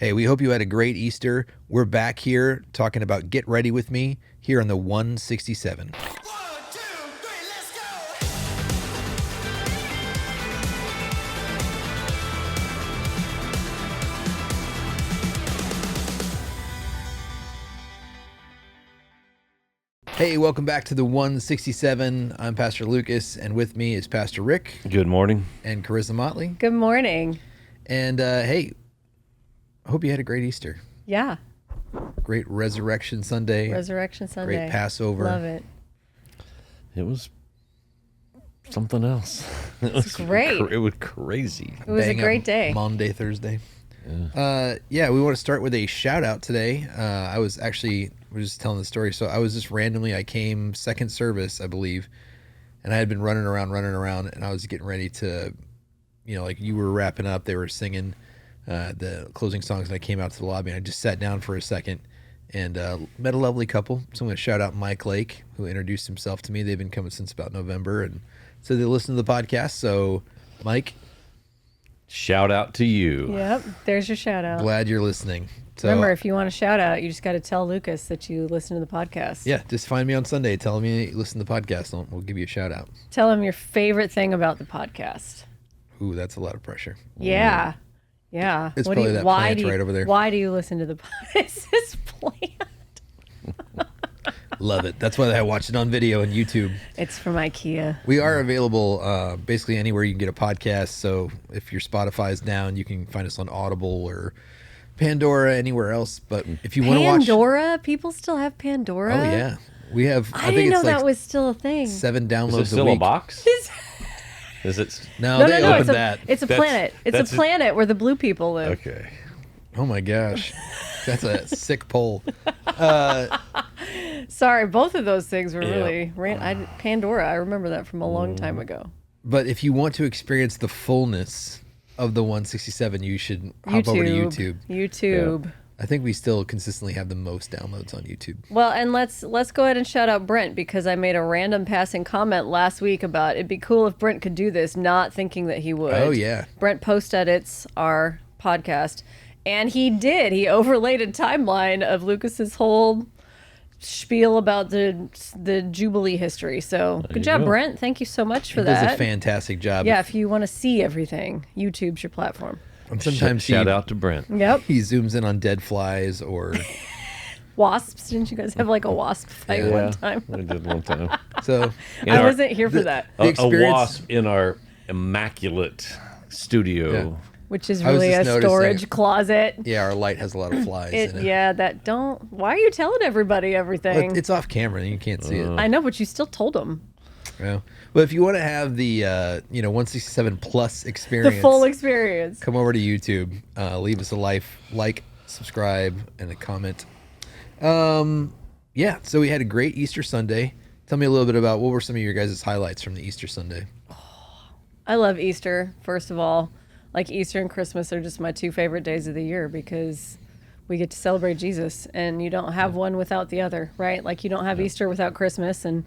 Hey, we hope you had a great Easter. We're back here talking about Get Ready With Me here on the 167. 1, 2, 3, let's go! Hey, welcome back to the 167. I'm Pastor Lucas, and with me is Pastor Rick. Good morning. And Carissa Motley. Good morning. And hey, I hope you had a great Easter. Yeah. Great Resurrection Sunday. Resurrection Sunday. Great Passover. Love it. It was something else. It was great. It was crazy. It was a great day. Monday, Thursday. Yeah, we want to start with a shout out today. We're just telling the story. So I was just I came second service, I believe, and I had been running around, and I was getting ready to, like you were wrapping up, they were singing the closing songs, and I came out to the lobby, and I just sat down for a second and met a lovely couple. So I'm going to shout out Mike Lake, who introduced himself to me. They've been coming since about November, and so they listen to the podcast. So, Mike, Shout out to you. Yep. There's your shout out. glad you're listening. So, Remember, if you want a shout out, you just got to tell Lucas that you listen to the podcast. yeah, just find me on Sunday. Tell me you listen to the podcast, and we'll give you a shout out. Tell him your favorite thing about the podcast. Ooh, that's a lot of pressure. Yeah. Yeah. It's probably that plant right over there. Why do you listen to the podcast? It's this plant. Love it. That's why I watched it on video on YouTube. It's from IKEA. We are available basically anywhere you can get a podcast. So if your Spotify's down, you can find us on Audible or Pandora, anywhere else. But if you want to watch... Pandora? People still have Pandora? Oh, yeah. We have... I didn't know that was still a thing. 7 downloads Is it still a week. a box? Is it? No, No, they no, opened that. It's a planet. It's a planet where the blue people live. Okay. Oh, my gosh. That's a sick poll. Sorry, both of those things were Yeah. really... Pandora, I remember that from a long time ago. But if you want to experience the fullness of the 167, you should hop over to YouTube. YouTube. I think we still consistently have the most downloads on YouTube. Well, and let's go ahead and shout out Brent, because I made a random passing comment last week about it'd be cool if Brent could do this, not thinking that he would. Oh, yeah. Brent post edits our podcast, and he did. He overlaid a timeline of Lucas's whole spiel about the Jubilee history. So good job, go. Brent. Thank you so much for He that. does a fantastic job. Yeah, if you want to see everything, YouTube's your platform. And sometimes Shout out to Brent. Yep. he zooms in on dead flies or... Wasps. Didn't you guys have like a wasp fight one time? We did one time. So... I wasn't here for that. The A experience- wasp in our immaculate studio. Yeah. Which is I was really a just noticing- storage closet. Yeah, our light has a lot of flies in it. Yeah, why are you telling everybody everything? But it's off camera and you can't see it. I know, but you still told them. Yeah. Well, if you want to have the 167 plus The experience, full experience. come over to YouTube, leave us a like, subscribe, and a comment. Yeah, so we had a great Easter Sunday. Tell me a little bit about what were some of your guys' highlights from the Easter Sunday. I love Easter, first of all. Like Easter and Christmas are just my two favorite days of the year because we get to celebrate Jesus, and you don't have one without the other, right? Like you don't have Easter without Christmas, and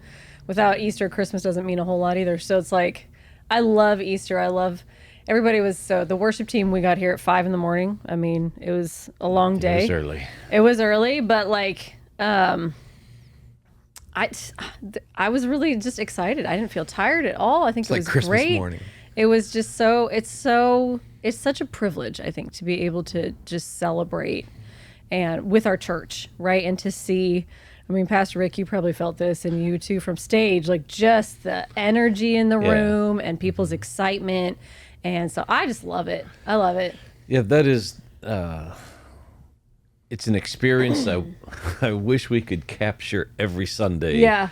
without Easter, Christmas doesn't mean a whole lot either. So it's like, I love Easter. The worship team, we got here at 5 a.m. I mean, it was a long day. It was early. It was early, but like, I was really just excited. I didn't feel tired at all. I think It's it like was Christmas great. morning. It was just it's such a privilege, I think, to be able to just celebrate and with our church, right? And to see, I mean, Pastor Rick, you probably felt this, and you too from stage, like just the energy in the room and people's excitement. And so I just love it. I love it. Yeah, that is. It's an experience I wish we could capture every Sunday. Yeah.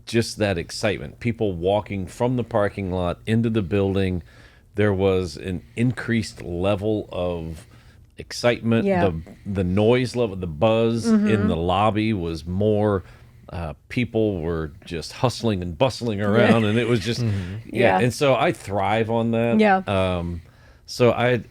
Just that excitement. People walking from the parking lot into the building. There was an increased level of excitement. Yeah. The noise level, the buzz in the lobby was more. People were just hustling and bustling around, and it was just Yeah. And so I thrive on that. Yeah. So I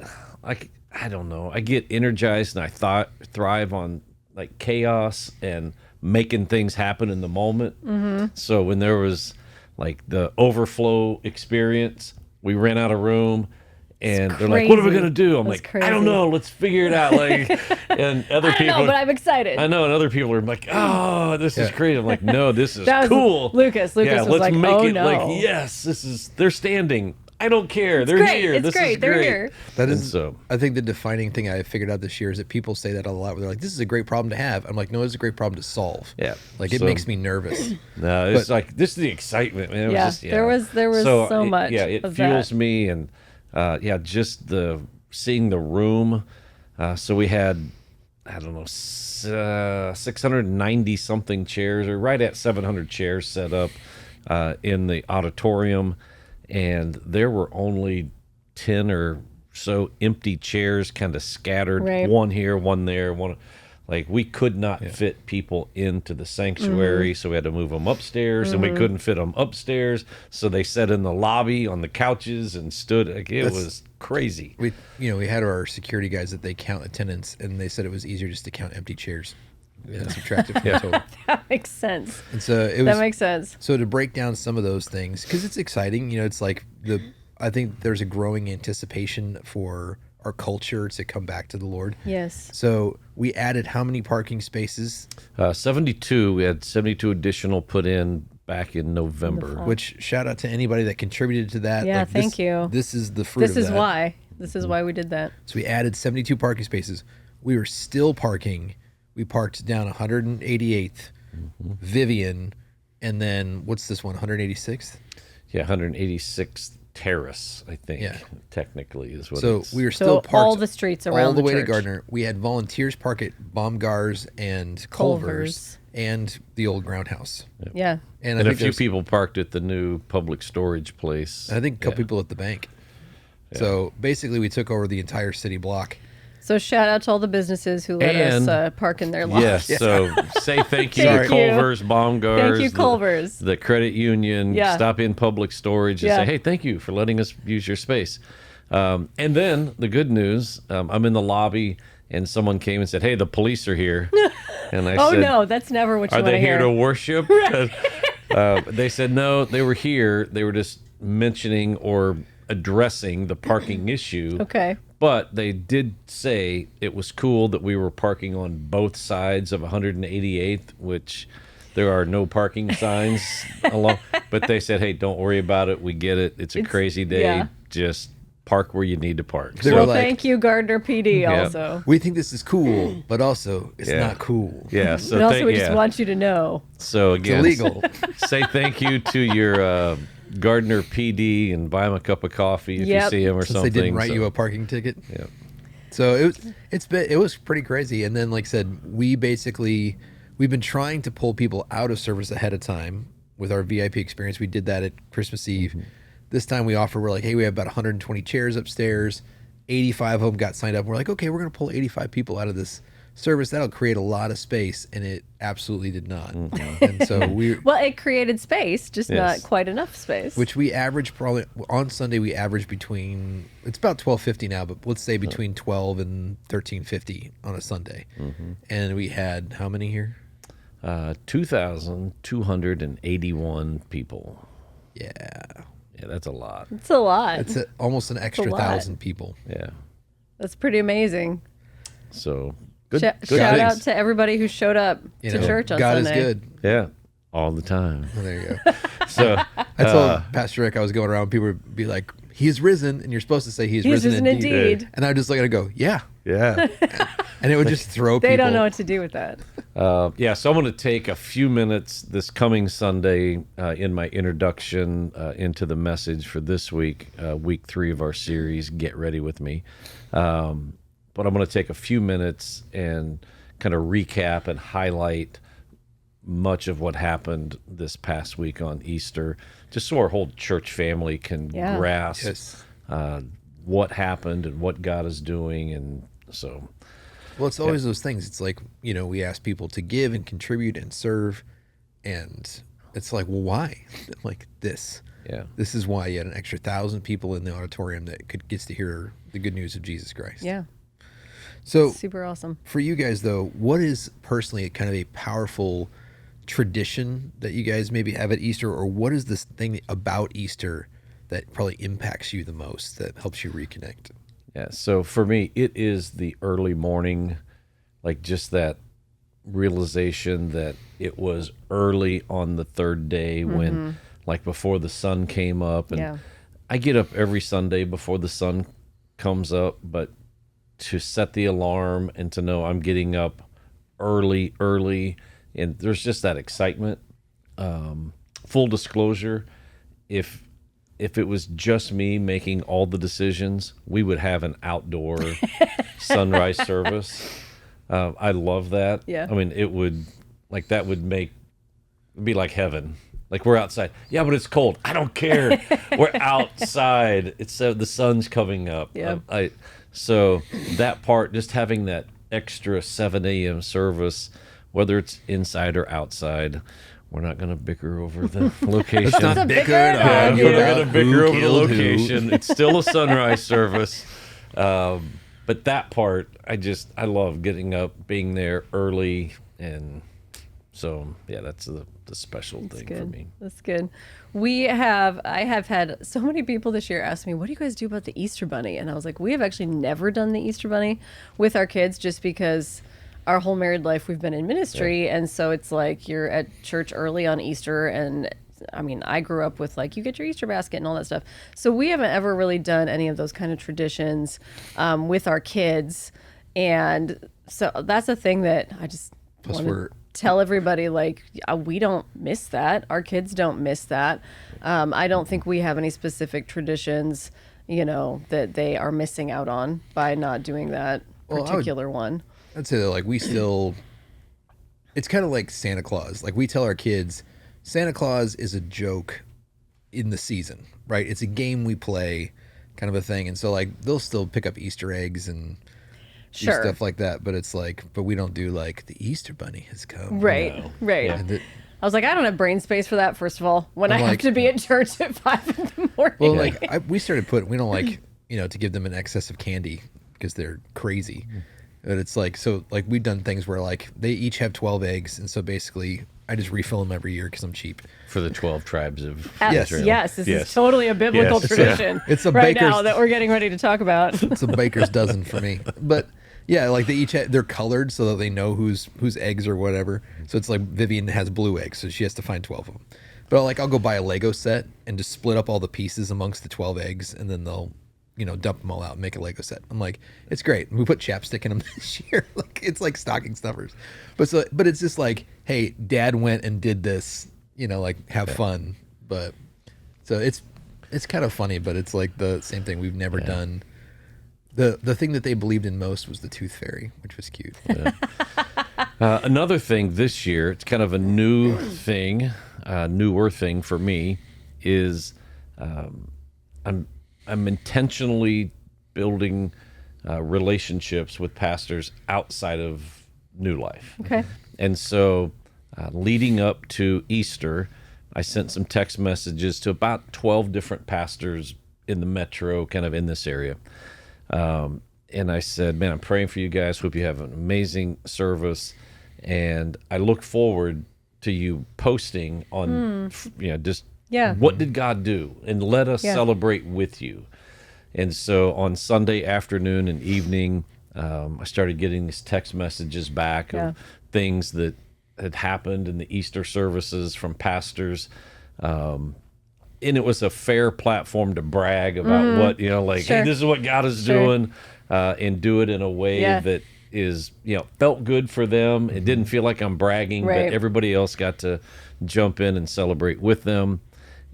don't know. I get energized, and I thrive on like chaos and making things happen in the moment. So when there was like the overflow experience, we ran out of room, and they're like, "What are we crazy. gonna do?" I'm That's like, "I don't crazy. know. Let's figure it out." Like, and other I don't people, know, but I'm excited. I know, and other people are like, "Oh, this is crazy." I'm like, "No, this is That was cool." Lucas. Lucas yeah, was let's like, make "Oh, it no." like, yes, this is. They're standing. I don't care. They're great. here. It's this great. is They're great. here. That And is, so. I think the defining thing I figured out this year is that people say that a lot. Where they're like, "This is a great problem to have." I'm like, "No, it's a great problem to solve." Yeah. like it So- makes me nervous. No, it's But- like this is the excitement, man. It was Yeah, just, there was so it- much Yeah, it of fuels that. me, and just the seeing the room. So we had, I don't know, 690 something chairs, or right at 700 chairs set up in the auditorium, and there were only 10 or so empty chairs, kind of scattered, Right. one here, one there, one. Like we could not fit people into the sanctuary, Mm-hmm. so we had to move them upstairs, and we couldn't fit them upstairs, so they sat in the lobby on the couches and stood. Like, it was crazy. We had our security guys that they count attendance, and they said it was easier just to count empty chairs and subtract it from the total. That makes sense. And so it was. That makes sense. So to break down some of those things, because it's exciting, it's like I think there's a growing anticipation for our culture to come back to the Lord. Yes. So we added how many parking spaces? 72. We had 72 additional put in back in November. Which shout out to anybody that contributed to that. Yeah, Like, thank you. This is the fruit. This of is that. why. This is why we did that. So we added 72 parking spaces. We were still parking. We parked down 188th, Vivian, and then what's this one? 186th. Yeah, 186th Terrace, I think. Yeah. Technically is what. So it's, we were still So parked all the streets around all the way church. to Gardner. We had volunteers park at Baumgars and Culver's Culver's. and the old ground house. Yeah. And, and a I think few there's- people parked at the new public storage place. I think a couple people at the bank. So basically, we took over the entire city block. So shout out to all the businesses who let And- us park in their lot. Yes. So say thank you Thank to you. Culver's, Baumgars. Thank you, Culver's. The credit union. Yeah. Stop in public storage and Yeah. say, hey, thank you for letting us use your space. And then the good news, I'm in the lobby and someone came and said, hey, the police are here. And I Oh said, no, that's never what you are want they to here hear. to worship? They said no, they were here. They were just mentioning or addressing the parking issue. Okay. But they did say it was cool that we were parking on both sides of 188th, which there are no parking signs along. But they said, hey, don't worry about it. We get it. It's a crazy day. yeah. Just park where you need to park. They So- were Well, like- thank you, Gardner PD. Yeah. Also, We think this is cool, but also it's Yeah. not cool. yeah. So but also thank- we just yeah. want you to know. So again, illegal. say thank you to your Gardner PD and buy him a cup of coffee if Yep. you see him or Since something. they didn't write So, you a parking ticket. Yeah. So it was pretty crazy. And then, like I said, we've been trying to pull people out of service ahead of time with our VIP experience. We did that at Christmas Eve. This time we're like, hey, we have about 120 chairs upstairs. 85 of them got signed up. We're like, okay, we're going to pull 85 people out of this service. That'll create a lot of space. And it absolutely did not. And so Well, it created space, just Yes. not quite enough space. which we average probably on Sunday, we average between, it's about 1250 now, but let's say between 12 and 1350 on a Sunday. And we had how many here? 2,281 people. Yeah. Yeah, that's a lot. It's a lot. It's almost an extra lot. 1,000 people. Yeah. That's pretty amazing. So good. Shout good out things. to everybody who showed up You to know, church on God Sunday. is good. Yeah, all the time. Oh, there you go. So I told Pastor Rick I was going around, people would be like, he is risen. And you're supposed to say he is He's risen risen indeed. And I would just look at it and go, yeah. yeah. And it would just throw They people. don't know what to do with that. Yeah, so I'm going to take a few minutes this coming Sunday in my introduction into the message for this week, week 3 of our series, Get Ready With Me. But I'm going to take a few minutes and kind of recap and highlight much of what happened this past week on Easter, just so our whole church family can Yeah. grasp Yes. what happened and what God is doing. And so, Well, it's always those things. It's like, we ask people to give and contribute and serve. And it's like, well, why? Like this. yeah. This is why you had an extra 1,000 people in the auditorium that gets to hear the good news of Jesus Christ. Yeah. So Super awesome. for you guys, though, what is personally kind of a powerful tradition that you guys maybe have at Easter, or what is this thing about Easter that probably impacts you the most, that helps you reconnect? Yeah. So for me, it is the early morning, like just that realization that it was early on the third day when, like, before the sun came up. And Yeah. I get up every Sunday before the sun comes up, but to set the alarm and to know I'm getting up early, and there's just that excitement. Full disclosure, if it was just me making all the decisions, we would have an outdoor sunrise service. I love that. Yeah. I mean, it would, like, that would be like heaven. Like, we're outside. Yeah, but it's cold. I don't care. We're outside. It's the sun's coming up. Yeah. So that part, just having that extra 7 a.m. service, whether it's inside or outside, we're not going to bicker over the location. Let's not bicker bicker on We're not about going to bicker who over the killed who. location. It's still a sunrise service. But that part, I love getting up, being there early. And so, yeah, that's the special thing for me. That's good. I have had so many people this year ask me, what do you guys do about the Easter Bunny? And I was like, we have actually never done the Easter Bunny with our kids, just because our whole married life we've been in ministry. And so it's like you're at church early on Easter. And I mean, I grew up with, like, you get your Easter basket and all that stuff. So we haven't ever really done any of those kind of traditions with our kids. And so that's a thing that I just Plus want we're- to tell everybody, like, we don't miss that. Our kids don't miss that. I don't think we have any specific traditions, that they are missing out on by not doing that Well, particular one. I'd say that, like, it's kind of like Santa Claus. Like, we tell our kids, Santa Claus is a joke in the season, right? It's a game we play, kind of a thing. And so, like, they'll still pick up Easter eggs and do Sure. stuff like that. But it's like, but we don't do, like, the Easter Bunny has come. Right, right. Yeah. And it- I was like, I don't have brain space for that, first of all, when I I'm have like- to be at church at 5 in the morning. Well, like, we started we don't like, to give them an excess of candy because they're crazy. But it's like, so, like, we've done things where, like, they each have 12 eggs. And so basically, I just refill them every year because I'm cheap. For the 12 tribes of Yes. Israel. Yes, this is totally a biblical Yes. tradition It's a right baker's- now that we're getting ready to talk about. It's a baker's dozen for me. But yeah, like, they each they're colored so that they know whose eggs or whatever. So it's like Vivian has blue eggs, so she has to find 12 of them. But I'll go buy a Lego set and just split up all the pieces amongst the 12 eggs, and then they'll dump them all out and make a Lego set. I'm like, it's great. We put chapstick in them this year. Like, it's like stocking stuffers. But it's just like, hey, Dad went and did this. Like, have fun. But so it's kind of funny, but it's like the same thing. We've never done. The thing that they believed in most was the Tooth Fairy, which was cute. Another thing this year, it's kind of a new thing, newer thing for me, is I'm intentionally building relationships with pastors outside of New Life. Okay. And so, leading up to Easter, I sent some text messages to about 12 different pastors in the metro, kind of in this area. And I said, man, I'm praying for you guys. Hope you have an amazing service. And I look forward to you posting on, just Yeah. what did God do? And let us Yeah. celebrate with you. And so on Sunday afternoon and evening, I started getting these text messages back Yeah. of things that had happened in the Easter services from pastors. And it was a fair platform to brag about what, like, Sure. hey, this is what God is Sure. doing, and do it in a way Yeah. that is, felt good for them. It didn't feel like I'm bragging, Right. but everybody else got to jump in and celebrate with them.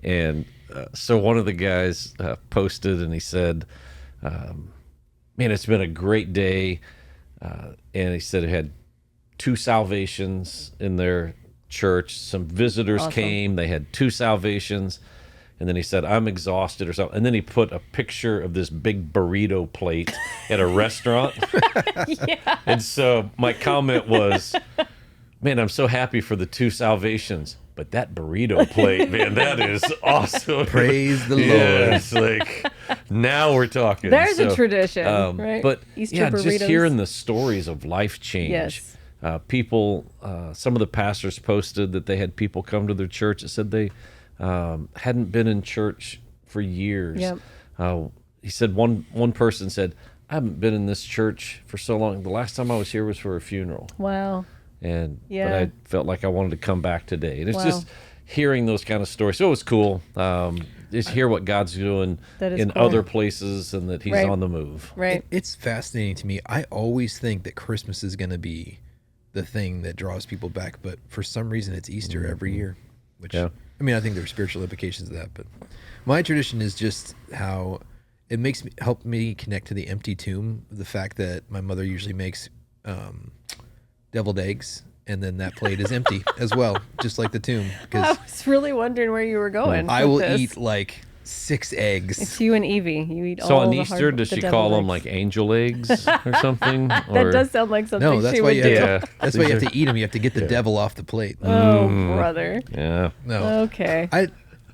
And so one of the guys posted and he said, man, it's been a great day. And he said it had 2 salvations in their church. Some visitors Awesome. came. They had 2 salvations. And then he said, I'm exhausted or something. And then he put a picture of this big burrito plate at a restaurant. Yeah. And so my comment was, man, I'm so happy for the 2 salvations. But that burrito plate, man, that is awesome. Praise the Lord. Yes, like, now we're talking. There's a tradition, right? But Easter yeah, burritos. just hearing the stories of life change. Yes. People, some of the pastors posted that they had people come to their church that said they hadn't been in church for years. Yep. He said one person said, I haven't been in this church for so long. The last time I was here was for a funeral. Wow. But Yeah. I felt like I wanted to come back today. And it's Wow. just hearing those kind of stories. So it was cool. Just hear what God's doing That is in cool. other places and that he's Right. on the move. Right. It's fascinating to me. I always think that Christmas is going to be the thing that draws people back, but for some reason it's Easter every year. Which Yeah. I mean, I think there are spiritual implications of that, but my tradition is just how it makes me help me connect to the empty tomb. The fact that my mother usually makes deviled eggs, and then that plate is empty as well, just like the tomb. I Because was really wondering where you were going. I with will this. eat like 6 eggs. It's you and Evie. You eat So all on the Easter, hard, does the she deviled call them eggs. like angel eggs or something? That does sound like something No, that's she why would you do. have Yeah. that's why you have to eat them. You have to get the devil off the plate. Oh, brother. Yeah. No. Okay.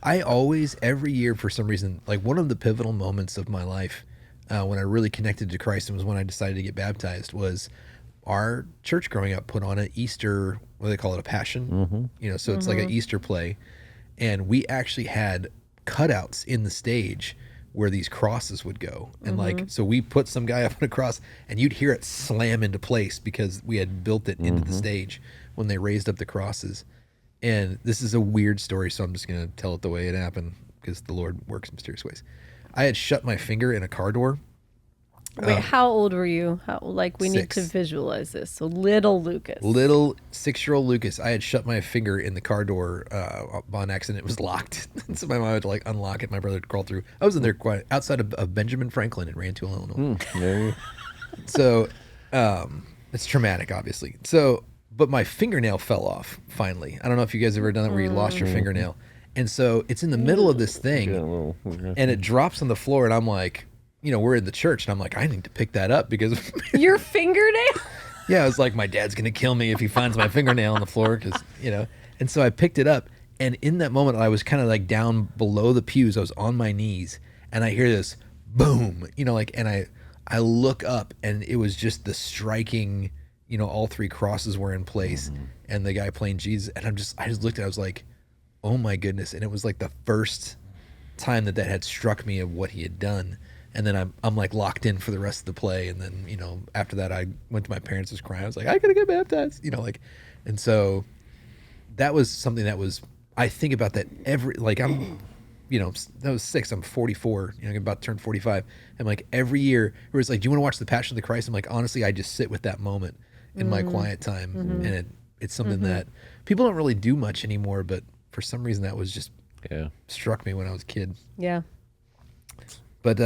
I always, every year, for some reason, like one of the pivotal moments of my life when I really connected to Christ and was when I decided to get baptized was our church growing up put on an Easter, what do they call it, a passion? You know, so it's like an Easter play. And we actually had cutouts in the stage where these crosses would go. And like, so we put some guy up on a cross and you'd hear it slam into place because we had built it into the stage when they raised up the crosses. And this is a weird story, so I'm just going to tell it the way it happened because the Lord works in mysterious ways. I had shut my finger in a car door. Wait, how old were you? How, like, we need to 6. visualize this. So, little Lucas. Little 6-year-old Lucas, I had shut my finger in the car door on accident. It was locked. So my mom had to like unlock it. My brother had to crawl through. I was in there quite outside of Benjamin Franklin in Rantoul, Illinois. There you So it's traumatic, obviously. So, but my fingernail fell off finally. I don't know if you guys have ever done that where you lost your fingernail. And so it's in the middle of this thing get a little. and it drops on the floor. And I'm like, you know, we're in the church and I'm like, I need to pick that up because, Your fingernail? yeah, I was like, my dad's going to kill me if he finds my fingernail on the floor because, you know. And so I picked it up. And in that moment, I was kind of like down below the pews. I was on my knees and I hear this boom, you know, like, and I look up and it was just the striking, you know, all 3 crosses were in place and the guy playing Jesus. And I just looked at it, I was like, oh my goodness. And it was like the first time that had struck me of what he had done. And then I'm like locked in for the rest of the play. And then, you know, after that, I went to my parents, was crying. I was like, I gotta get baptized, you know, like, and so that was something that was, I think about that like I'm, you know, that was 6, I'm 44, you know, I'm about to turn 45. And like every year it was like, do you want to watch the Passion of the Christ? I'm like, honestly, I just sit with that moment in my quiet time. And it's something that people don't really do much anymore, but for some reason that was just Yeah. struck me when I was a kid. Yeah. But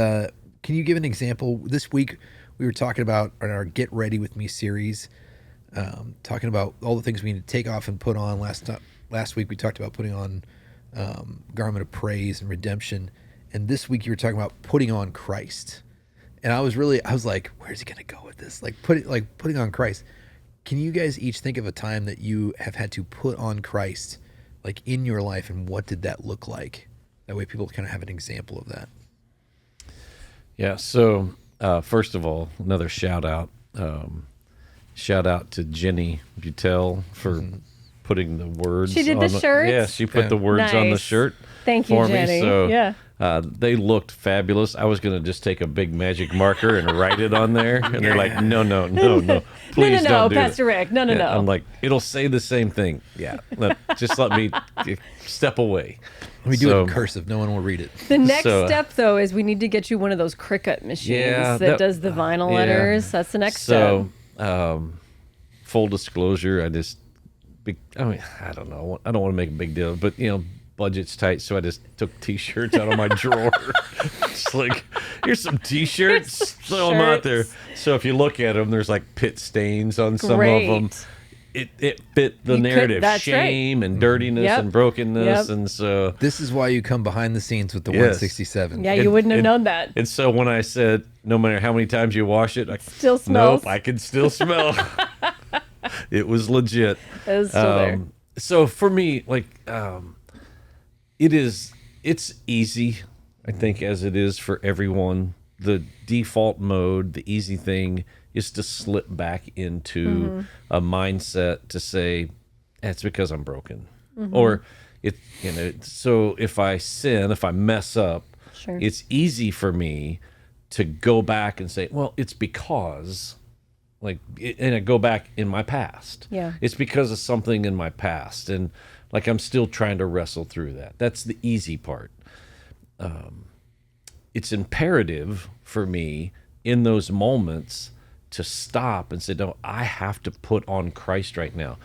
can you give an example? This week we were talking about in our Get Ready With Me series, talking about all the things we need to take off and put on. Last week we talked about putting on garment of praise and redemption. And this week you were talking about putting on Christ. And I was like, where's he going to go with this? Like putting on Christ. Can you guys each think of a time that you have had to put on Christ like in your life, and what did that look like? That way people kind of have an example of that. Yeah. So, first of all, another shout out. Shout out to Jenny Butel for putting the words. She did the on shirts? Yeah, she put Yeah. the words on the Nice. shirt. Thank you, for Jenny. me. So, Yeah. they looked fabulous. I was going to just take a big magic marker and write it on there, and they're like, "No, please no, don't do Pastor it." Rick. No. I'm like, it'll say the same thing. Yeah, just let me step away. Let me do it So- in cursive. No one will read it. The next So, step, though, is we need to get you one of those Cricut machines Yeah, that that- does the vinyl yeah. letters. That's the next So, step. full disclosure, I don't know. I don't want to make a big deal, but you know, budget's tight, so I just took T-shirts out of my drawer. It's like, here's some T-shirts, throw them out there. Shirts. So if you look at them, there's like pit stains on some Great. of them. It fit the You could- narrative, that's right. shame and dirtiness Yep. and brokenness, Yep. and so. This is why you come behind the scenes with the Yes. 167. Yeah, you wouldn't have known that. And so when I said, no matter how many times you wash it, Still smells. Nope, I can still smell. It was legit. It was still there. So for me, like, it's easy, I think, as it is for everyone. The default mode, the easy thing is to slip back into a mindset to say, it's because I'm broken. Or so if I sin, if I mess up, Sure. It's easy for me to go back and say, well, it's because, and I go back in my past. Yeah. It's because of something in my past. And like, I'm still trying to wrestle through that. That's the easy part. It's imperative for me in those moments to stop and say, no, I have to put on Christ right now.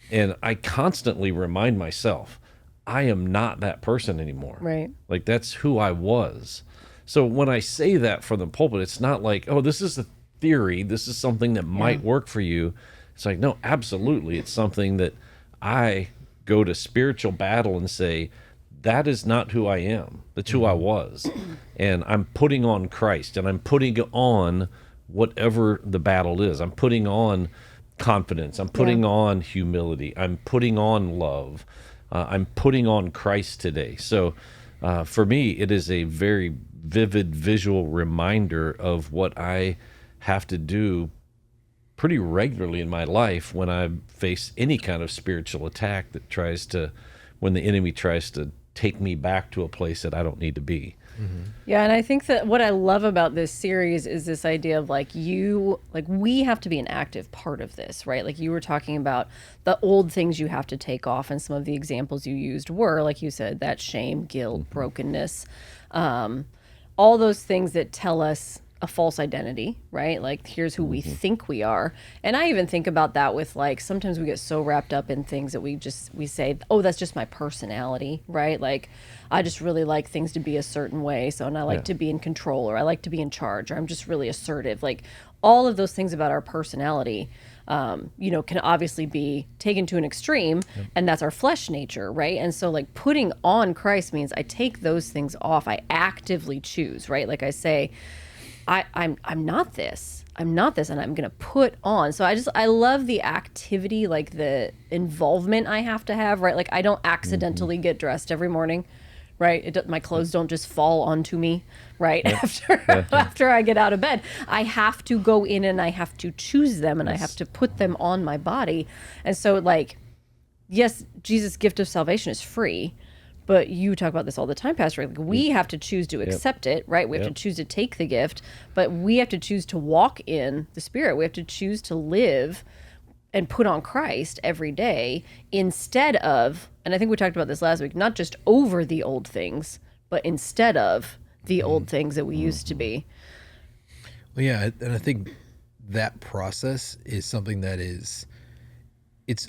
And I constantly remind myself, I am not that person anymore. Right. Like, that's who I was. So when I say that from the pulpit, it's not like, oh, this is a theory. This is something that might work for you. It's like, no, absolutely. It's something that I go to spiritual battle and say, that is not who I am. That's who I was. And I'm putting on Christ, and I'm putting on whatever the battle is. I'm putting on confidence. I'm putting on humility. I'm putting on love. I'm putting on Christ today. So for me, it is a very vivid visual reminder of what I have to do pretty regularly in my life when I face any kind of spiritual attack that tries to, when the enemy tries to take me back to a place that I don't need to be. Yeah, and I think that what I love about this series is this idea of we have to be an active part of this, right? Like you were talking about the old things you have to take off, and some of the examples you used were, like you said, that shame, guilt, brokenness, all those things that tell us a false identity, right? Like here's who we think we are. And I even think about that with like, sometimes we get so wrapped up in things that we say, oh, that's just my personality, right? Like I just really like things to be a certain way. So, and I like to be in control, or I like to be in charge, or I'm just really assertive. Like all of those things about our personality, can obviously be taken to an extreme, and that's our flesh nature, right? And so like putting on Christ means I take those things off. I actively choose, right? Like I say, I'm not this. I'm not this, and I'm gonna put on. So I love the activity, like the involvement I have to have, right? Like I don't accidentally get dressed every morning, right? My clothes don't just fall onto me, right? After I get out of bed, I have to go in and I have to choose them, and I have to put them on my body. And so like, yes, Jesus' gift of salvation is free. But you talk about this all the time, Pastor. Like we have to choose to accept it, right? We have to choose to take the gift, but we have to choose to walk in the Spirit. We have to choose to live and put on Christ every day instead of, and I think we talked about this last week, not just over the old things, but instead of the old things that we used to be. Well, yeah, and I think that process is something that it's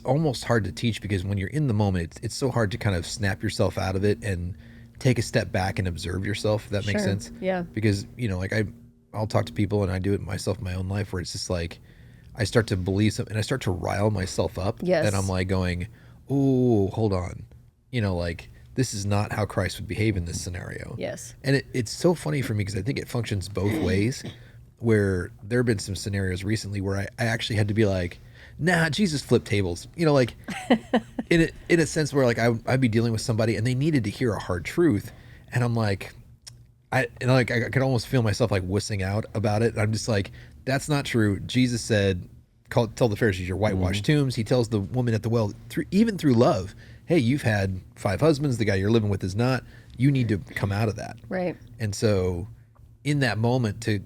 almost hard to teach, because when you're in the moment, it's so hard to kind of snap yourself out of it and take a step back and observe yourself, if that makes sense. Yeah. Because, like I'll talk to people, and I do it myself in my own life, where it's just like, I start to believe something and I start to rile myself up. Yes. And I'm like going, oh, hold on. Like this is not how Christ would behave in this scenario. Yes. And it's so funny for me, because I think it functions both ways, where there have been some scenarios recently where I actually had to be like, nah, Jesus flipped tables. Like in a sense where like I'd be dealing with somebody and they needed to hear a hard truth, and I'm like, I could almost feel myself like wussing out about it. I'm just like, that's not true. Jesus said, tell the Pharisees you're whitewashed tombs. He tells the woman at the well, through love, hey, you've had 5 husbands. The guy you're living with is not. You need to come out of that. Right. And so in that moment to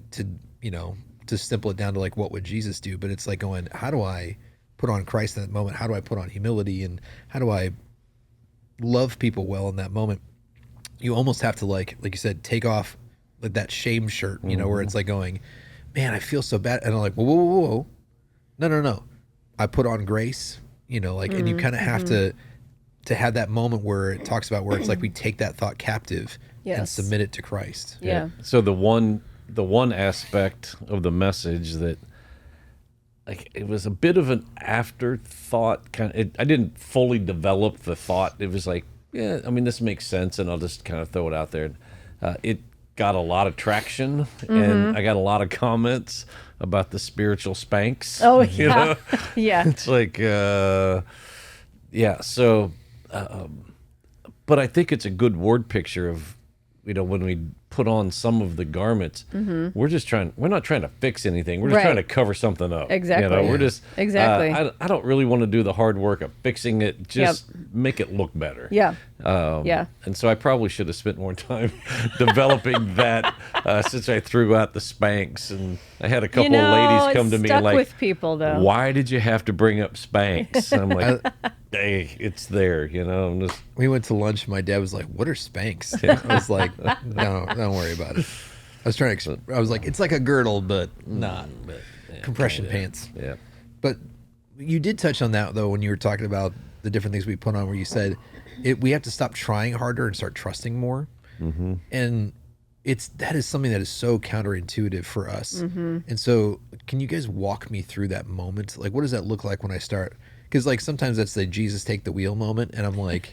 simple it down to like, what would Jesus do? But it's like going, how do I put on Christ in that moment? How do I put on humility? And how do I love people well in that moment? You almost have to like you said, take off like that shame shirt, where it's like going, man, I feel so bad. And I'm like, whoa. No. I put on grace, and you kind of have to have that moment where it talks about where it's like we take that thought captive and submit it to Christ. Yeah. So the one aspect of the message that, like, it was a bit of an afterthought kind of, I didn't fully develop the thought. It was like, yeah, I mean, this makes sense, and I'll just kind of throw it out there. It got a lot of traction, and I got a lot of comments about the spiritual spanks. Oh, yeah. Yeah. It's like, so, but I think it's a good word picture of, when we put on some of the garments, we're not trying to fix anything. We're just Right. trying to cover something up. Exactly. We're just Exactly. I don't really want to do the hard work of fixing it. Just make it look better. Yeah. Yeah. And so I probably should have spent more time developing that since I threw out the Spanx. And I had a couple of ladies come to me stuck like, with people though. why did you have to bring up Spanx? And I'm like, hey, it's there, I'm just, We went to lunch. My dad was like, "What are Spanx?" I was like, "No, don't worry about it." I was trying to. I was like, "It's like a girdle, but not compression pants." yeah. But you did touch on that though when you were talking about the different things we put on. Where you said we have to stop trying harder and start trusting more. Mm-hmm. And that is something that is so counterintuitive for us. Mm-hmm. And so, can you guys walk me through that moment? Like, what does that look like when I start? Because like sometimes that's the Jesus take the wheel moment, and I'm like,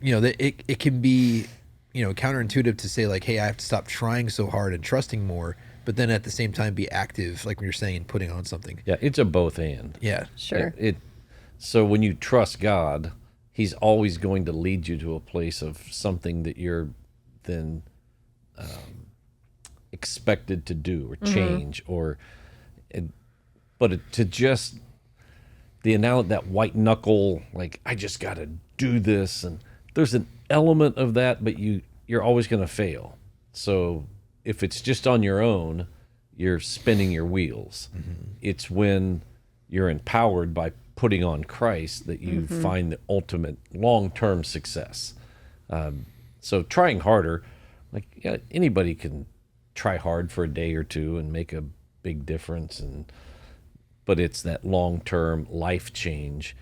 it can be, counterintuitive to say like, hey, I have to stop trying so hard and trusting more, but then at the same time be active, like when you're saying, putting on something. Yeah, it's a both and. Yeah, Sure. So when you trust God, He's always going to lead you to a place of something that you're then expected to do or change, to just that white knuckle, like I just got to do this, and there's an element of that, but you're always going to fail. So if it's just on your own, you're spinning your wheels. Mm-hmm. It's when you're empowered by putting on Christ that you find the ultimate long-term success. So trying harder, anybody can try hard for a day or two and make a big difference, but it's that long-term life change.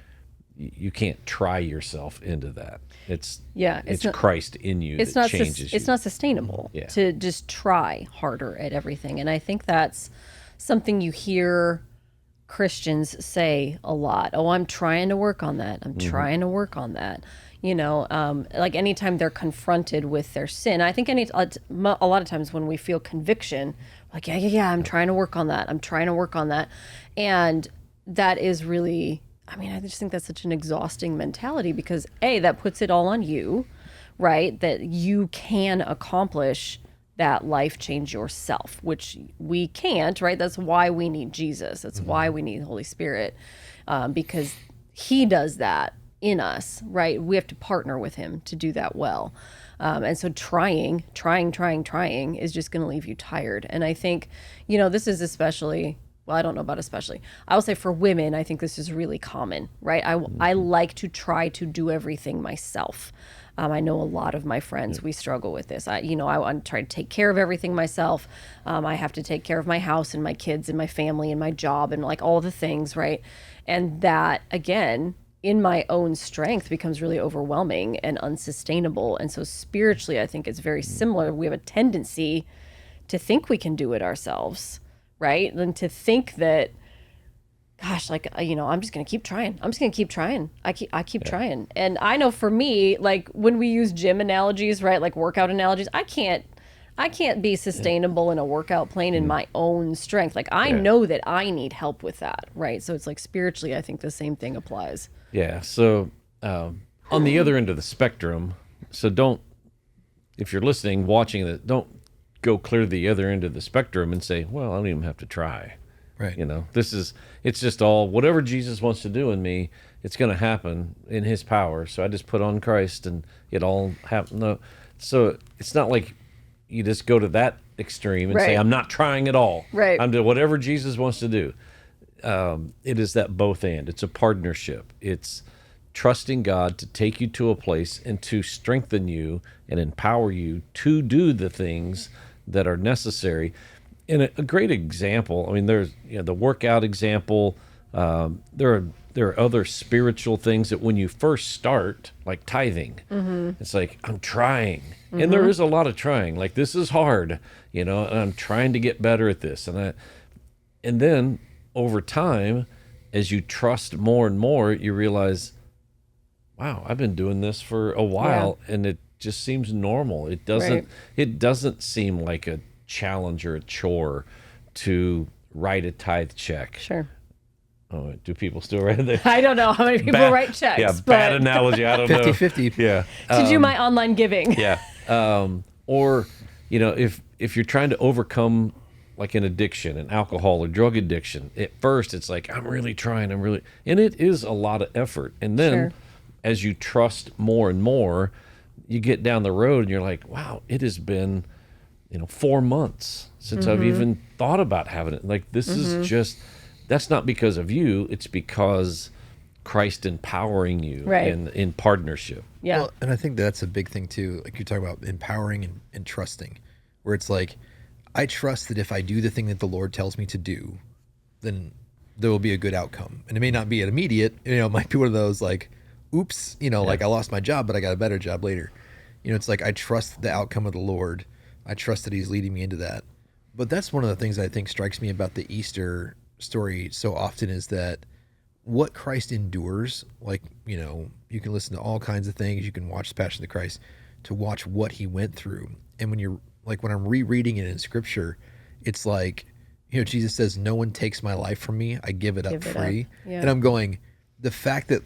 You can't try yourself into that. It's not, Christ in you that changes you. It's not sustainable to just try harder at everything. And I think that's something you hear Christians say a lot. Oh, I'm trying to work on that. I'm trying to work on that. Like anytime they're confronted with their sin, I think a lot of times when we feel conviction, like, yeah, I'm trying to work on that. I'm trying to work on that. And that is really, I just think that's such an exhausting mentality because that puts it all on you, right? That you can accomplish that life change yourself, which we can't, right? That's why we need Jesus. That's why we need the Holy Spirit, because He does that in us, right? We have to partner with Him to do that well. And so trying is just going to leave you tired. And I think, this is especially, well, I don't know about especially. I will say for women, I think this is really common, right? I like to try to do everything myself. I know a lot of my friends, we struggle with this. I want to try to take care of everything myself. I have to take care of my house and my kids and my family and my job and like all the things, right? And that, again, in my own strength becomes really overwhelming and unsustainable. And so spiritually, I think it's very similar. We have a tendency to think we can do it ourselves, right? And to think that, gosh, like, I'm just going to keep trying. I'm just going to keep trying. I keep trying. And I know for me, like when we use gym analogies, right? Like workout analogies, I can't be sustainable in a workout plan in my own strength. Like I know that I need help with that, right? So it's like spiritually, I think the same thing applies. Yeah. So on the other end of the spectrum, if you're listening, watching that, don't go clear to the other end of the spectrum and say, well, I don't even have to try. right. It's just all, whatever Jesus wants to do in me, it's going to happen in His power. So I just put on Christ and it all happens. No. So it's not like you just go to that extreme and say, I'm not trying at all. Right. I'm doing whatever Jesus wants to do. It is that both and. It's a partnership. It's trusting God to take you to a place and to strengthen you and empower you to do the things that are necessary. And a great example, there's the workout example. There are other spiritual things that when you first start, like tithing, it's like, I'm trying. And there is a lot of trying. Like, this is hard, and I'm trying to get better at this. And then over time, as you trust more and more, you realize, wow, I've been doing this for a while, and it just seems normal. It doesn't seem like a challenge or a chore to write a tithe check. Sure. Oh, do people still write it? I don't know how many people write checks. Yeah, bad analogy. I don't know. 50-50. Yeah. To do my online giving. Yeah. Or, if you're trying to overcome like an addiction, an alcohol or drug addiction, at first it's like, I'm really trying, and it is a lot of effort. And then Sure. as you trust more and more, you get down the road and you're like, wow, it has been, 4 months since I've even thought about having it. Like, this is just, that's not because of you. It's because Christ empowering you Right. and in partnership. Yeah. Well, and I think that's a big thing too. Like you're talking about empowering and trusting, where it's like, I trust that if I do the thing that the Lord tells me to do, then there will be a good outcome. And it may not be an immediate, it might be one of those like, oops, like I lost my job, but I got a better job later. It's like, I trust the outcome of the Lord. I trust that he's leading me into that. But that's one of the things I think strikes me about the Easter story so often is that what Christ endures, like, you can listen to all kinds of things. You can watch the Passion of the Christ to watch what he went through. And when I'm rereading it in scripture, it's like, Jesus says, no one takes my life from me. I give it up Give it free. up. Yeah. And I'm going, the fact that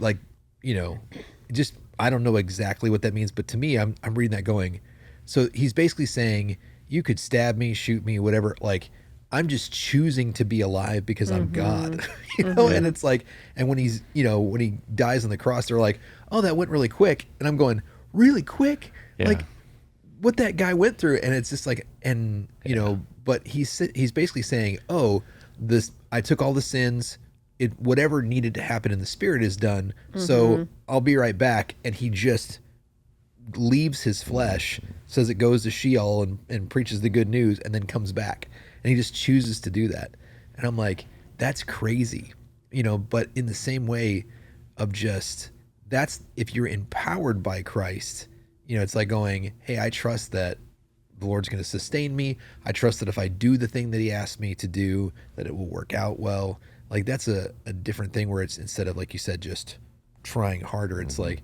just, I don't know exactly what that means, but to me, I'm reading that going, so he's basically saying, you could stab me, shoot me, whatever. Like, I'm just choosing to be alive because I'm God, and it's like, and when he's, when he dies on the cross, they're like, oh, that went really quick. And I'm going, really quick? Yeah. Like, what that guy went through. And it's just like, and but he's basically saying, oh, I took all the sins, whatever needed to happen in the spirit is done. So I'll be right back. And he just leaves his flesh, says it goes to Sheol and preaches the good news, and then comes back. And he just chooses to do that. And I'm like, that's crazy, but in the same way of just, that's, if you're empowered by Christ, it's like going, hey, I trust that the Lord's going to sustain me. I trust that if I do the thing that he asked me to do, that it will work out well. Like, that's a different thing where it's, instead of, like you said, just trying harder, it's like,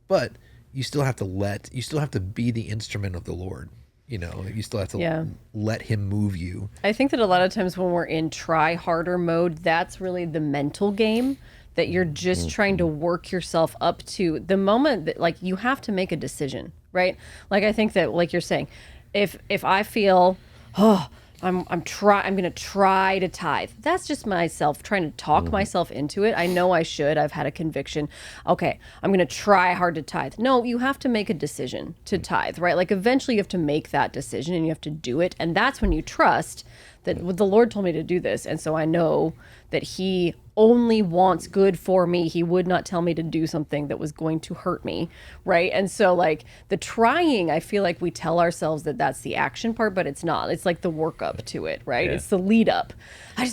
but you still have to be the instrument of the Lord. You still have to let him move you. I think that a lot of times when we're in try harder mode, that's really the mental game that you're just trying to work yourself up to the moment that, like, you have to make a decision, right? Like, I think that, like you're saying, if I feel, I'm going to try to tithe. That's just myself trying to talk myself into it. I know I should. I've had a conviction. Okay, I'm going to try hard to tithe. No, you have to make a decision to tithe, right? Like, eventually you have to make that decision and you have to do it. And that's when you trust that the Lord told me to do this. And so I know that he only wants good for me. He would not tell me to do something that was going to hurt me, right? And so, like, the trying, I feel like we tell ourselves that that's the action part, but it's not. It's like the work up to it, right? Yeah. It's the lead up. I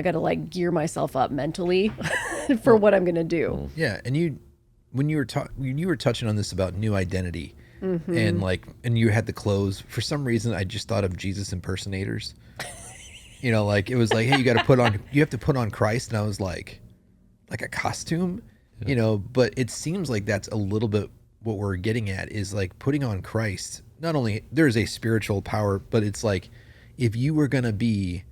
gotta like gear myself up mentally for what I'm gonna do. Yeah, and when you were touching on this about new identity, and you had the clothes. For some reason, I just thought of Jesus impersonators. Like, it was like, hey, you have to put on Christ, and I was like a costume, But it seems like that's a little bit what we're getting at, is like putting on Christ. Not only there's a spiritual power, but it's like, if you were gonna be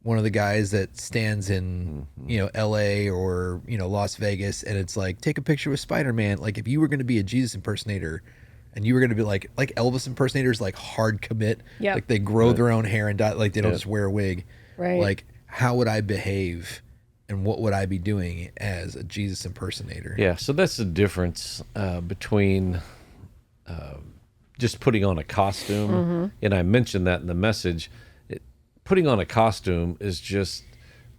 one of the guys that stands in, LA or, Las Vegas, and it's like, take a picture with Spider-Man. Like, if you were going to be a Jesus impersonator and you were going to be like Elvis impersonators, like hard commit, Yep. like they grow their own hair and dye, like they don't just wear a wig. Right. Like, how would I behave and what would I be doing as a Jesus impersonator? Yeah, so that's the difference between just putting on a costume. And I mentioned that in the message. Putting on a costume is just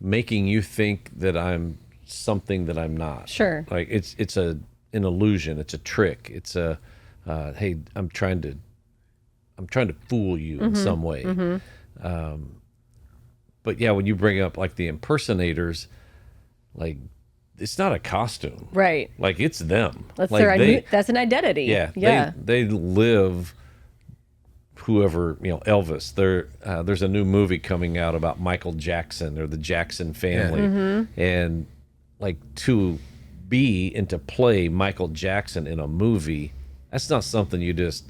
making you think that I'm something that I'm not. Sure. Like, it's an illusion. It's a trick. It's hey, I'm trying to fool you in some way. But yeah, when you bring up like the impersonators, like, it's not a costume, Right. Like, it's them. That's like that's an identity. Yeah. They live whoever, Elvis. There's a new movie coming out about Michael Jackson or the Jackson family. And like, to be and to play Michael Jackson in a movie, that's not something you just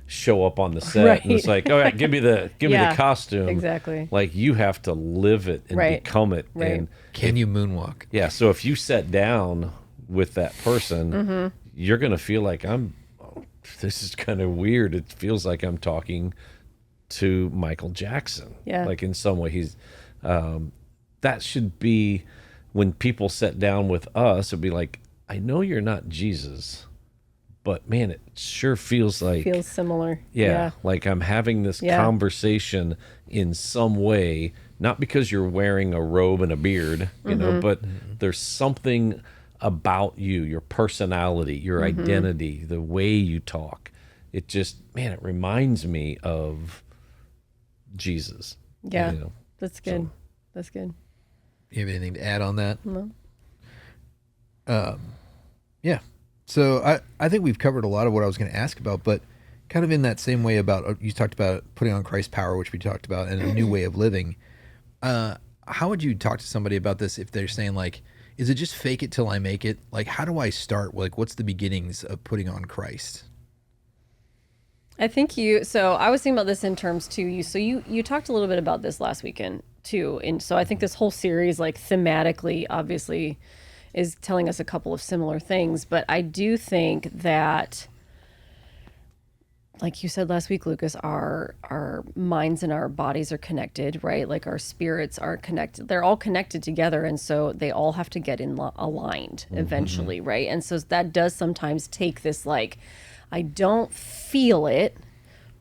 show up on the set and it's like, all right, give me the costume. Exactly. Like, you have to live it and become it. Right. And Can you moonwalk? yeah, so if you sat down with that person, you're going to feel like, I'm this is kind of weird. It feels like I'm talking to Michael Jackson. Yeah. Like in some way that should be when people sit down with us, it'd be like, I know you're not Jesus, but man, it sure feels like Feels similar. yeah, like I'm having this Yeah. conversation in some way, not because you're wearing a robe and a beard, you know, but there's something about you, your personality, your identity, the way you talk. It just, man, it reminds me of Jesus. Yeah. You know? That's good. That's good. You have anything to add on that? No. Yeah. So I think we've covered a lot of what I was going to ask about, but kind of in that same way about, you talked about putting on Christ's power, which we talked about, and a new way of living. How would you talk to somebody about this if they're saying like, is it just fake it till I make it? Like, how do I start? Like, what's the beginnings of putting on Christ? I think so I was thinking about this in terms too. You talked a little bit about this last weekend too. And so I think this whole series, like thematically, obviously is telling us a couple of similar things, but I do think that, like you said last week, Lucas, our minds and our bodies are connected, right? Like our spirits are connected. They're all connected together. And so they all have to get aligned eventually, right? And so that does sometimes take this, like, I don't feel it,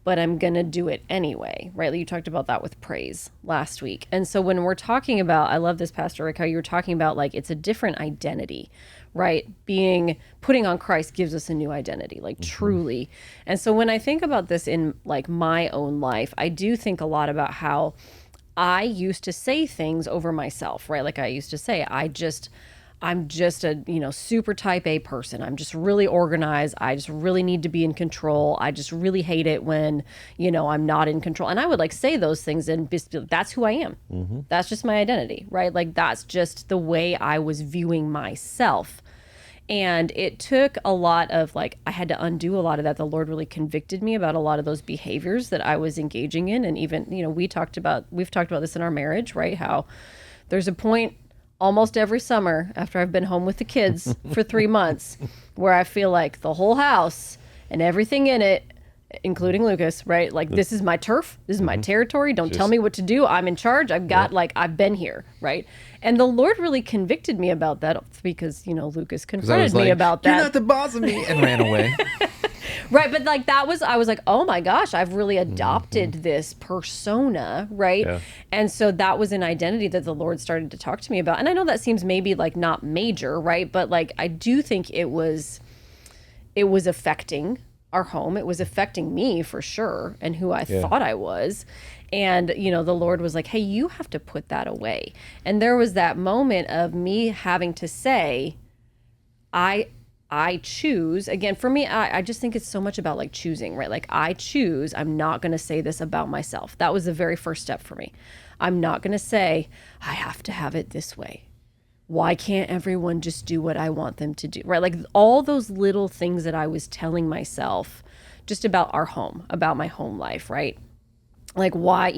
but I'm going to do it anyway, right? Like you talked about that with praise last week. And so when we're talking about, I love this, Pastor Rick, how you were talking about like it's a different identity, right? Putting on Christ gives us a new identity, like truly. And so when I think about this in like my own life, I do think a lot about how I used to say things over myself, right? Like I used to say, I'm just a, super type A person. I'm just really organized. I just really need to be in control. I just really hate it when, I'm not in control. And I would like say those things and that's who I am. That's just my identity, right? Like that's just the way I was viewing myself. And it took a lot of like, I had to undo a lot of that. The Lord really convicted me about a lot of those behaviors that I was engaging in. And even, we've talked about this in our marriage, right? How there's a point almost every summer after I've been home with the kids for 3 months where I feel like the whole house and everything in it, including Lucas, right? Like this is my turf. This is my territory. Don't tell me what to do. I'm in charge. I've got I've been here, right? And the Lord really convicted me about that because, Lucas confronted me about that. You're not the boss of me, and ran away. Right, but like I was like, oh my gosh, I've really adopted this persona, right? Yeah. And so that was an identity that the Lord started to talk to me about. And I know that seems maybe like not major, right? But like I do think it was affecting our home. It was affecting me for sure and who I thought I was. And, the Lord was like, hey, you have to put that away. And there was that moment of me having to say, I choose, again, for me, I just think it's so much about like choosing, right? Like I choose, I'm not going to say this about myself. That was the very first step for me. I'm not going to say, I have to have it this way. Why can't everyone just do what I want them to do, right? Like all those little things that I was telling myself just about our home, about my home life, right? Like why,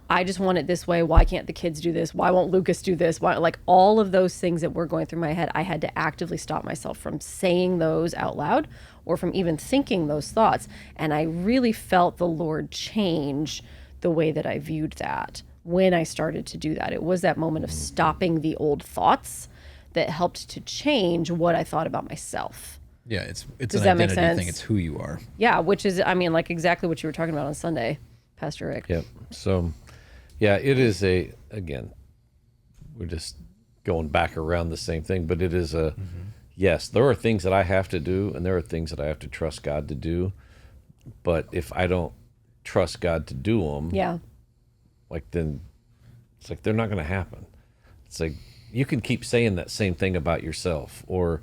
I just want it this way. Why can't the kids do this? Why won't Lucas do this? Why, like all of those things that were going through my head, I had to actively stop myself from saying those out loud or from even thinking those thoughts. And I really felt the Lord change the way that I viewed that when I started to do that. It was that moment of stopping the old thoughts that helped to change what I thought about myself. Yeah, it's Does an that make identity sense? thing. It's who you are. Yeah, which is, like exactly what you were talking about on Sunday, Pastor Rick. Yep. So, yeah, it is again, we're just going back around the same thing, but it is yes, there are things that I have to do and there are things that I have to trust God to do. But if I don't trust God to do them, then it's like they're not going to happen. It's like you can keep saying that same thing about yourself or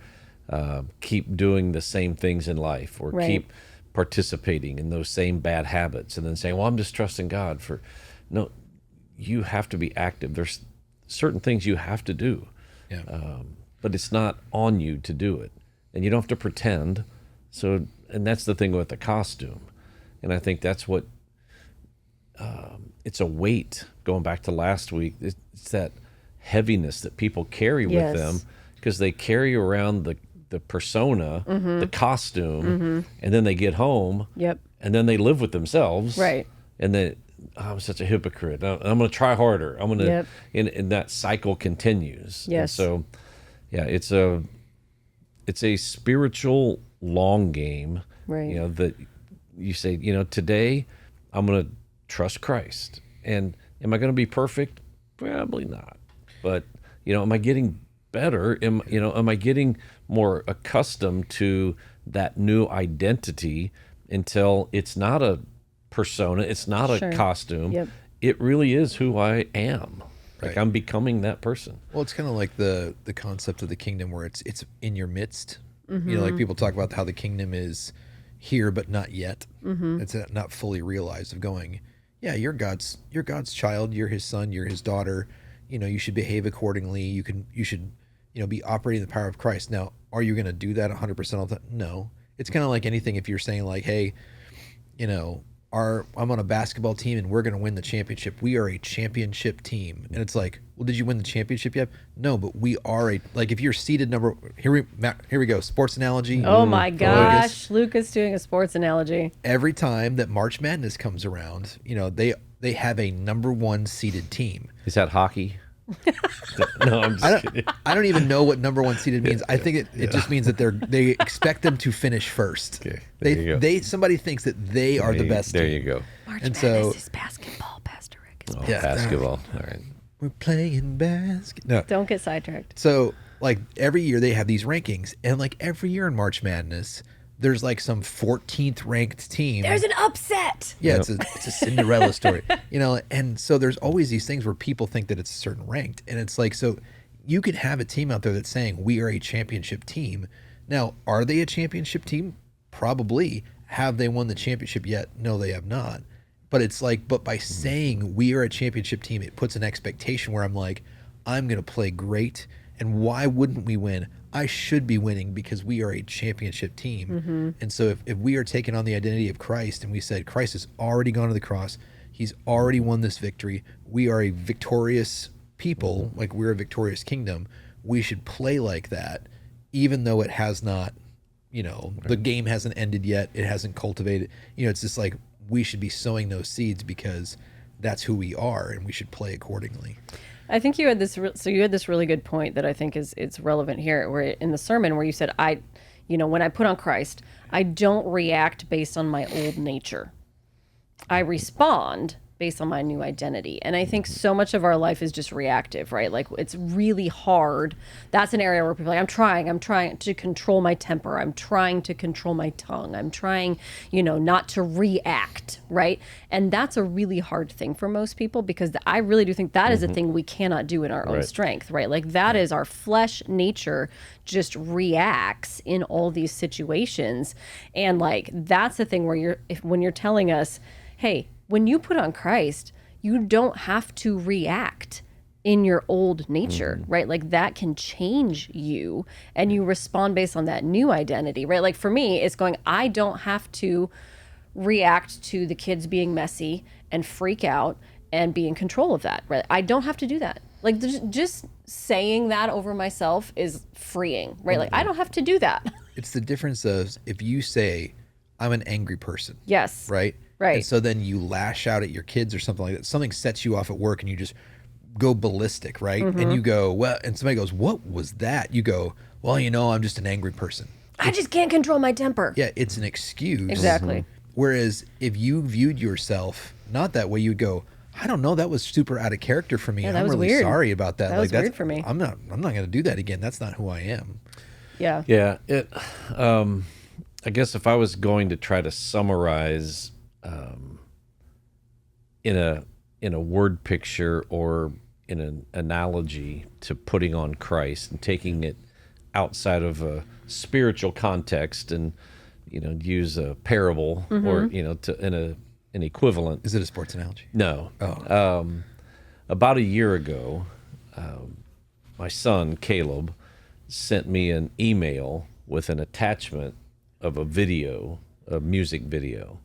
keep doing the same things in life or keep participating in those same bad habits and then saying, well, I'm just trusting God for, no, you have to be active. There's certain things you have to do, but it's not on you to do it and you don't have to pretend. So, and that's the thing with the costume. And I think that's what, it's a weight going back to last week. It's that heaviness that people carry with them because they carry around the the persona, the costume, and then they get home, Yep. and then they live with themselves, Right. And then I'm such a hypocrite. I'm going to try harder. I'm going to, Yep. and that cycle continues. And Yes. so, yeah, it's a spiritual long game. Right. You know, that you say, you know, today I'm going to trust Christ, and am I going to be perfect? Probably not. But you know, am I getting better? Am I getting more accustomed to that new identity until it's not a persona, it's not Sure. a costume. Yep. It really is who I am. Like Right. I'm becoming that person. Well, it's kind of like the concept of the kingdom where it's in your midst. You know, like people talk about how the kingdom is here but not yet. It's not fully realized. Of going, yeah, you're God's child. You're His son. You're His daughter. You know, you should behave accordingly. You should be operating the power of Christ. Now, are you going to do that 100% all the time? No. It's kind of like anything. If you're saying like, hey, you know, I'm on a basketball team and we're going to win the championship. We are a championship team. And it's like, well, did you win the championship yet? No, but we are if you're seated here we go. Sports analogy. Oh my Lucas. gosh, Lucas doing a sports analogy. Every time that March Madness comes around, you know, they have a number one seeded team. Is that hockey? No, I'm just kidding. I don't even know what number one seeded means. I think it just means that they expect them to finish first. Okay, there you go. Somebody thinks that they are the best There team. you go. March And Madness so- is basketball, Pastor Rick. It's Oh, Yeah. basketball. All right. We're playing basket. No. Don't get sidetracked. So like every year they have these rankings, and like every year in March Madness, there's like some 14th ranked team. There's an upset. Yeah, it's a Cinderella story, you know. And so there's always these things where people think that it's a certain ranked, and it's like, so you could have a team out there that's saying we are a championship team. Now, are they a championship team? Probably. Have they won the championship yet? No, they have not. But it's like, but by saying we are a championship team, it puts an expectation where I'm like, I'm going to play great, and why wouldn't we win? I should be winning because we are a championship team. And so if we are taking on the identity of Christ and we said Christ has already gone to the cross, he's already won this victory, we are a victorious people, like we're a victorious kingdom, we should play like that, even though it has not, you know, the game hasn't ended yet, it hasn't cultivated, you know, it's just like we should be sowing those seeds because that's who we are, and we should play accordingly. I think you had this. So you had this really good point that I think it's relevant here, where in the sermon where you said, when I put on Christ, I don't react based on my old nature. I respond based on my new identity. And I think so much of our life is just reactive, right? Like it's really hard. That's an area where people are like, I'm trying to control my temper. I'm trying to control my tongue. I'm trying, not to react, right? And that's a really hard thing for most people, because I really do think that is a thing we cannot do in our own Right. strength, right? Like that is our flesh nature just reacts in all these situations. And like, that's the thing where when you're telling us, hey, when you put on Christ, you don't have to react in your old nature, right? Like that can change you and you respond based on that new identity, right? Like for me, it's going, I don't have to react to the kids being messy and freak out and be in control of that, right? I don't have to do that. Like just saying that over myself is freeing, right? Like I don't have to do that. It's the difference of if you say, I'm an angry person, Yes. right? Right. And so then you lash out at your kids or something like that. Something sets you off at work and you just go ballistic, right? And you go, well, and somebody goes, what was that? You go, well, I'm just an angry person. I just can't control my temper. Yeah, it's an excuse. Exactly. Whereas if you viewed yourself not that way, you'd go, I don't know, that was super out of character for me. Yeah, that I'm was really weird. sorry about that. That Like was that's weird for me. I'm not going to do that again. That's not who I am. Yeah. Yeah, I guess if I was going to try to summarize in a word picture or in an analogy to putting on Christ and taking it outside of a spiritual context and use a parable or to an equivalent. Is it a sports analogy? No. Oh. About a year ago, my son, Caleb, sent me an email with an attachment of a music video.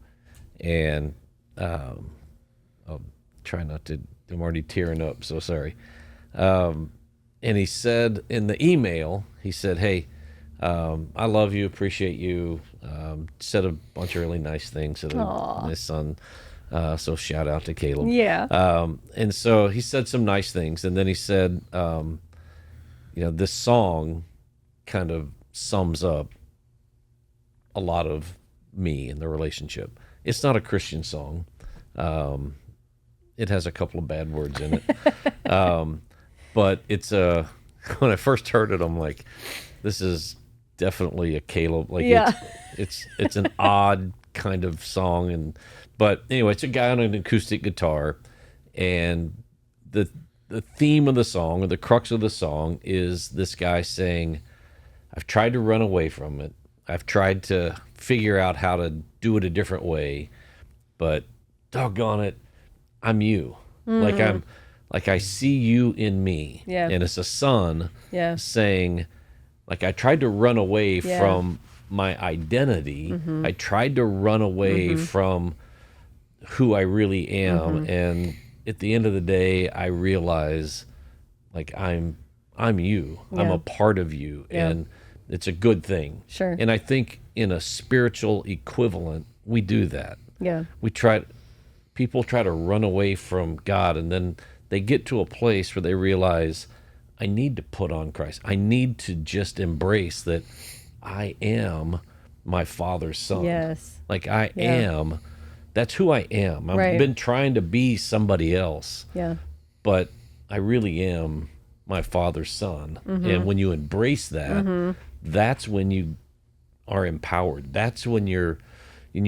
And I'll try not to, I'm already tearing up, so sorry. And he said in the email, he said, hey, I love you, appreciate you. Said a bunch of really nice things to my son. So shout out to Caleb. Yeah. And so he said some nice things, and then he said, this song kind of sums up a lot of me and the relationship. It's not a Christian song. It has a couple of bad words in it. But it's when I first heard it, I'm like, this is definitely a Caleb. Like, Yeah. it's an odd kind of song, but anyway, it's a guy on an acoustic guitar, and the theme of the song, or the crux of the song, is this guy saying, I've tried to run away from it. I've tried to figure out how to do it a different way, but doggone it, I'm you. Like I see you in me. Yeah. And it's a son Yeah. saying, like, I tried to run away Yeah. from my identity. I tried to run away from who I really am. And at the end of the day, I realize, like, I'm you. I'm Yeah. a part of you. Yeah. And it's a good thing. Sure. And I think in a spiritual equivalent, we do that. Yeah. People try to run away from God, and then they get to a place where they realize, I need to put on Christ. I need to just embrace that I am my Father's son. Yes. Like, I Yeah. am. That's who I am. I've Right. been trying to be somebody else, Yeah. but I really am my Father's son. And when you embrace that, that's when you are empowered. That's when you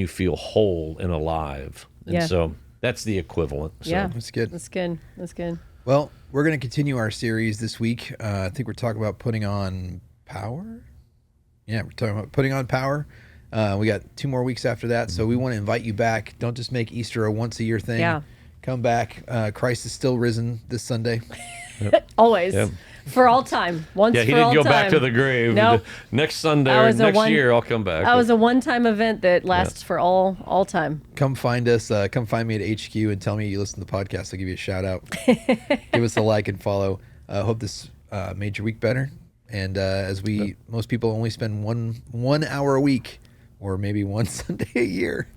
feel whole and alive. And Yeah. so that's the equivalent. So, Yeah. That's good. That's good. That's good. Well, we're going to continue our series this week. I think we're talking about putting on power. Yeah, we're talking about putting on power. We got 2 more weeks after that, so we want to invite you back. Don't just make Easter a once-a-year thing. Yeah. Come back. Christ is still risen this Sunday. Always. Yep. For all time. Once Yeah, he for all didn't go time. back to the grave. Nope. Next Sunday That or was a next year, I'll come back. That was a one-time event that lasts for all time. Come find us. Come find me at HQ and tell me you listen to the podcast. I'll give you a shout out. Give us a like and follow. Hope this made your week better. And as most people only spend one hour a week, or maybe one Sunday a year,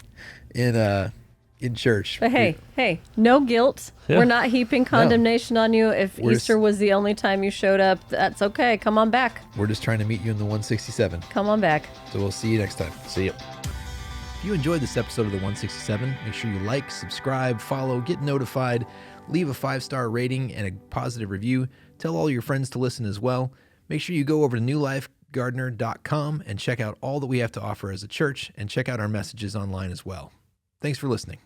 in church. But hey, no guilt. Yeah. We're not heaping condemnation on you. If We're Easter was the only time you showed up, that's okay. Come on back. We're just trying to meet you in the 167. Come on back. So we'll see you next time. See you. If you enjoyed this episode of the 167, make sure you like, subscribe, follow, get notified, leave a 5-star rating and a positive review. Tell all your friends to listen as well. Make sure you go over to newlifegardener.com and check out all that we have to offer as a church, and check out our messages online as well. Thanks for listening.